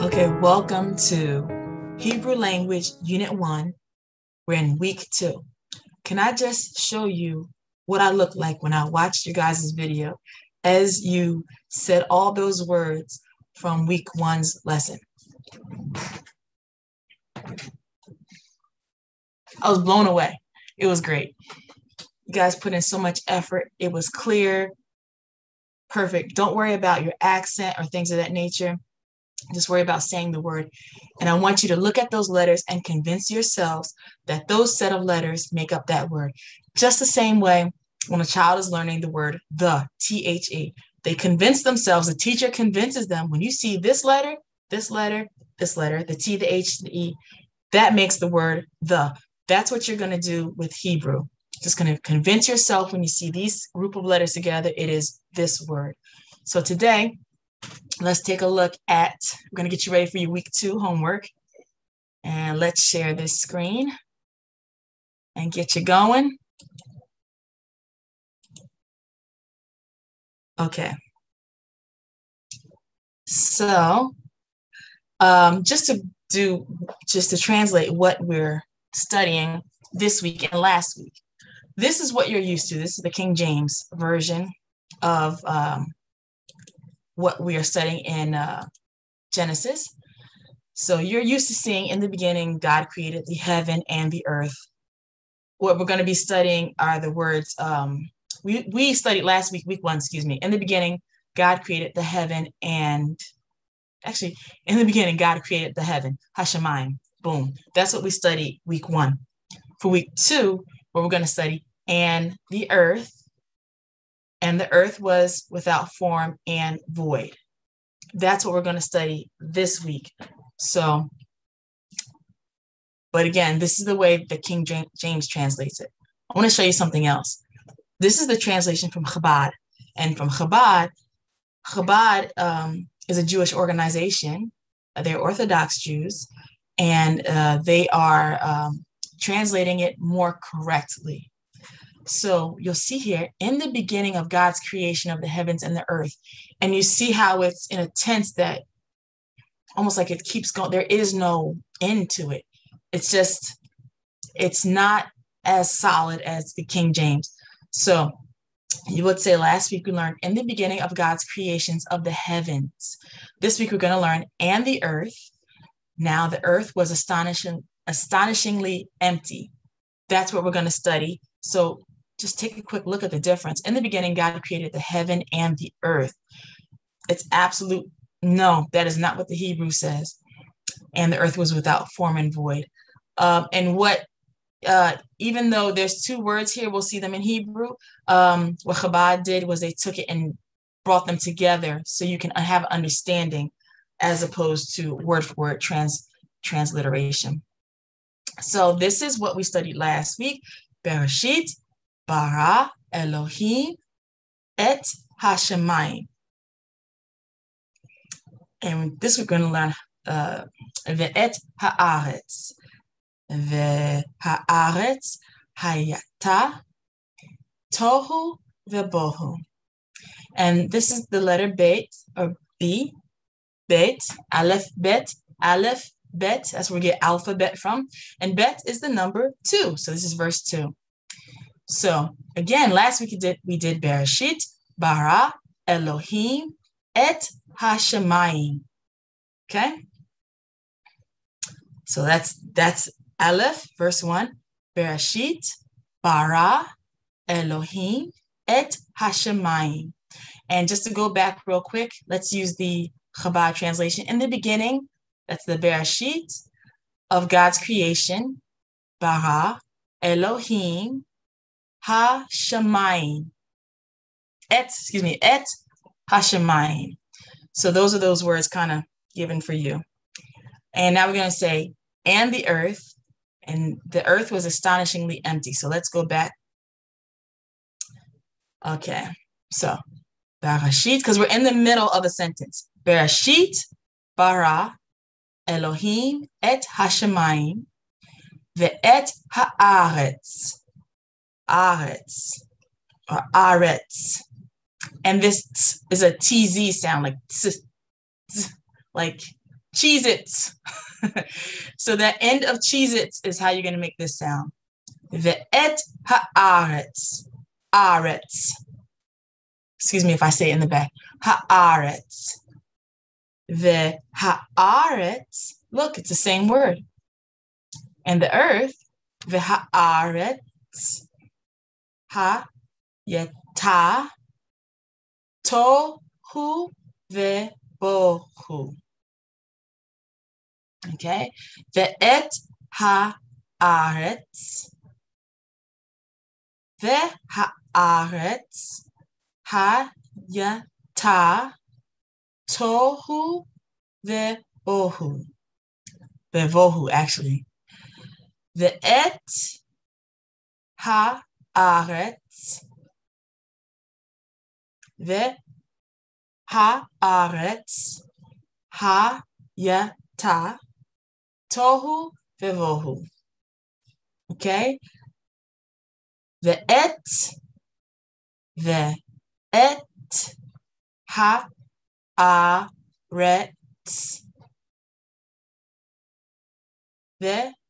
Okay, welcome to Hebrew Language Unit 1. We're in week 2. Can I just show you what I look like when I watched you guys' video as you said all those words from week 1's lesson? I was blown away. It was great. You guys put in so much effort. It was clear, perfect. Don't worry about your accent or things of that nature. Just worry about saying the word. And I want you to look at those letters and convince yourselves that those set of letters make up that word. Just the same way when a child is learning the word the, T-H-E, they convince themselves, the teacher convinces them, when you see this letter, this letter, this letter, the T, the H, the E, that makes the word the. That's what you're going to do with Hebrew. Just going to convince yourself when you see these group of letters together, it is this word. So today, let's take a look at, we're going to get you ready for your week 2 homework. And let's share this screen and get you going. Okay. So just to translate what we're studying this week and last week. This is what you're used to. This is the King James version of what we are studying in Genesis. So you're used to seeing in the beginning, God created the heaven and the earth. What we're going to be studying are the words, we studied last week, week 1, excuse me. In the beginning, God created the heaven and, actually, in the beginning, God created the heaven, Hashemayim, boom. That's what we studied week 1. For week 2, what we're going to study, and the earth was without form and void. That's what we're going to study this week. So, but again, this is the way the King James translates it. I want to show you something else. This is the translation from Chabad. And from Chabad is a Jewish organization. They're Orthodox Jews, and they are translating it more correctly. So you'll see here, in the beginning of God's creation of the heavens and the earth, and you see how it's in a tense that almost like it keeps going. There is no end to it. It's just, it's not as solid as the King James. So you would say last week we learned in the beginning of God's creations of the heavens. This week we're going to learn and the earth. Now the earth was astonishingly empty. That's what we're going to study. So just take a quick look at the difference. In the beginning, God created the heaven and the earth. It's absolute, no, that is not what the Hebrew says. And the earth was without form and void. And what, even though there's 2 words here, we'll see them in Hebrew. What Chabad did was they took it and brought them together so you can have understanding as opposed to word for word transliteration. So this is what we studied last week. Bereshit bara Elohim et Hashemayim. And this we're going to learn ve'et haaretz. Ve'haaretz hayata tohu ve'bohu. And this is the letter bet or B, bet, aleph, bet, that's where we get alphabet from. And bet is the number 2. So this is verse 2. So again, last week we did Bereshit bara Elohim et Hashemayim. Okay? So that's Aleph, verse 1. Bereshit bara Elohim et Hashemayim. And just to go back real quick, let's use the Chabad translation. In the beginning, that's the Bereshit of God's creation, bara Elohim Hashemayim. Et Hashemayim. So those are those words kind of given for you. And now we're going to say, and the earth was astonishingly empty. So let's go back. Okay, so Bereshit, because we're in the middle of a sentence. Bereshit bara Elohim et Hashemayim ve'et haaretz. Aretz or aretz. And this is a TZ sound, like Cheez-Its. So the end of Cheez-Its is how you're going to make this sound. Ve'et ha'aretz. Aretz. Excuse me if I say it in the back. Ha'aretz. Ve'ha'aretz. Look, it's the same word. And the earth. Ve'ha'aretz. Ha'yeta. Tohu ve'bohu. Okay? Ve'et ha'aretz. Ve'ha'aretz. Ha'yeta. Tohu ve'bohu. Ve'vohu, actually. Ve'et ha'aretz. Ve'ha'aretz. Ha'yeta. Tohu ve'vohu. Okay? Ve'et. Ve'et. Ha'aretz. Ve'ha'aretz.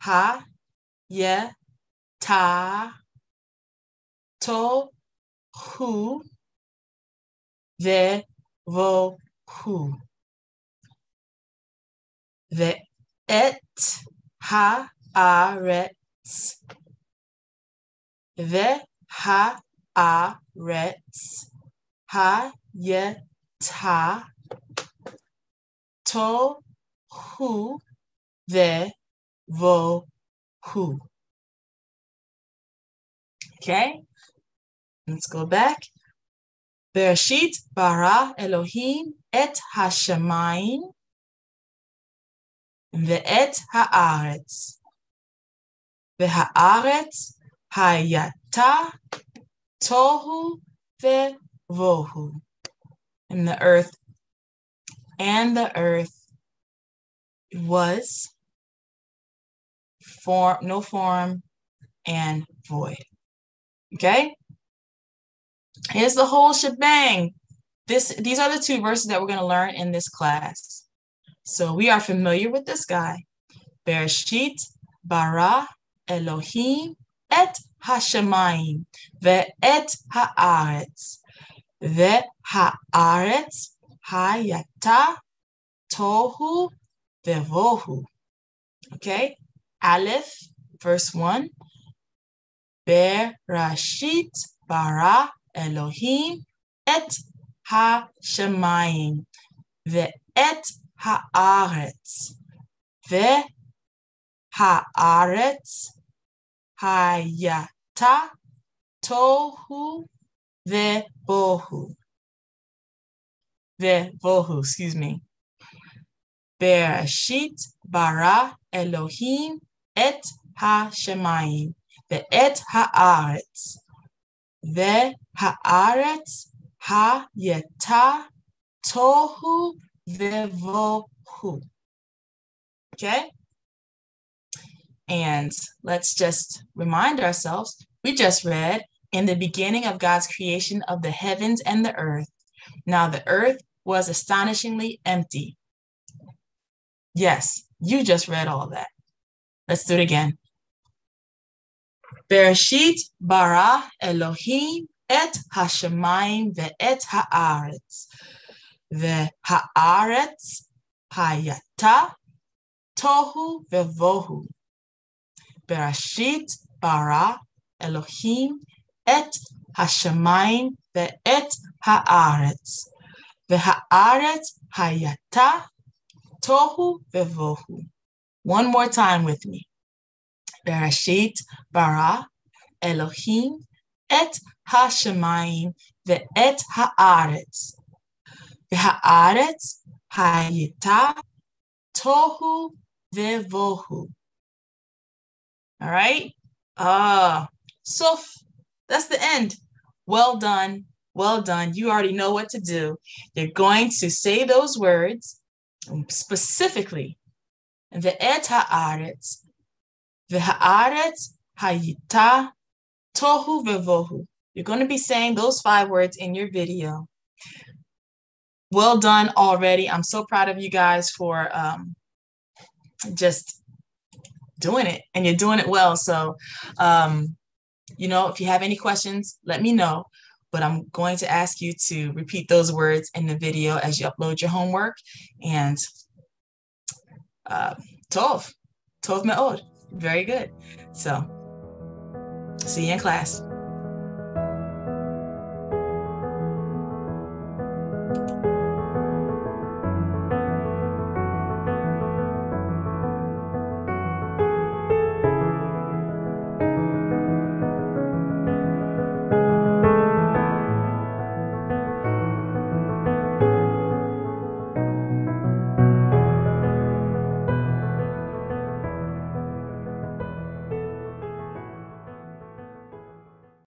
Ha'yeta. Tohu ve'vohu. Ve'et ha'aretz. Ve'ha'aretz. Ha'yeta. Tohu ve'vohu. Okay, let's go back. Bereshit bara Elohim et hashamayim ve'et ha'aretz. Ve'ha'aretz hayata tohu ve'vohu. And the earth was no form and void. Okay? Here's the whole shebang. These are the two verses that we're going to learn in this class. So we are familiar with this guy. Bereshit bara Elohim et hashamayim ve'et ha'aretz. Ve'ha'aretz hayata tohu ve'vohu. Okay? Aleph, verse 1. Bereshit bara Elohim et hashamayim ve'et ha'aretz. Ve'ha'aretz hayata tohu ve'vohu. Ve'vohu, excuse me. Bereshit bara Elohim et hashamayim ve'et ha'aretz. Ve'ha'aretz hayeta tohu ve'vohu. Okay? And let's just remind ourselves, we just read, in the beginning of God's creation of the heavens and the earth. Now the earth was astonishingly empty. Yes, you just read all that. Let's do it again. Bereshit bara Elohim et hashamayim ve'et ha'aretz. Ve'ha'aretz hayata tohu ve'vohu. Bereshit bara Elohim et hashamayim ve'et ha'aretz. Ve'ha'aretz hayata tohu ve'vohu. One more time with me. Bereshit bara Elohim et hashamayim ve'et ha'aretz. Ve'ha'aretz hayita tohu ve'vohu. All right? So that's the end. Well done. Well done. You already know what to do. You're going to say those words specifically. Ve'et ha'aretz. Ve'ha'aretz hayita tohu ve'vohu. You're going to be saying those 5 words in your video. Well done already. I'm so proud of you guys for just doing it, and you're doing it well. So, you know, if you have any questions, let me know. But I'm going to ask you to repeat those words in the video as you upload your homework. And Tov Me'od. Very good. So, see you in class.